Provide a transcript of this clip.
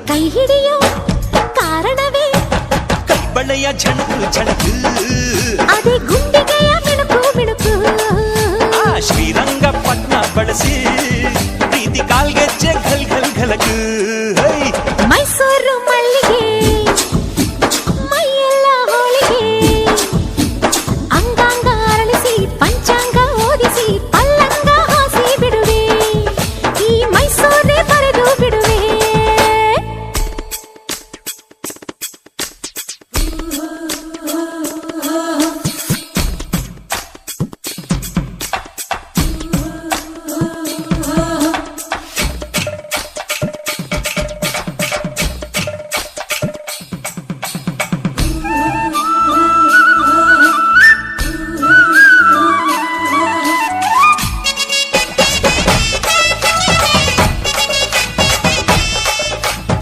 ಕೈ ಹಿಡಿಯೋ ಕಾರಣವೇ ಕೈಬಳೆಯ ಝಣಕು ಝಣಕು ಅದೇ ಗುಂಡಿಗೆಯ ಮಿಣುಕು ಮಿಣುಕು ಆ ಶ್ರೀರಂಗಪಟ್ಟಣ ಬಳಸಿ ಪ್ರೀತಿ ಕಾಲ್ಗೆಜ್ಜೆ ಘಲ್ ಘಲ್ ಘಲಕು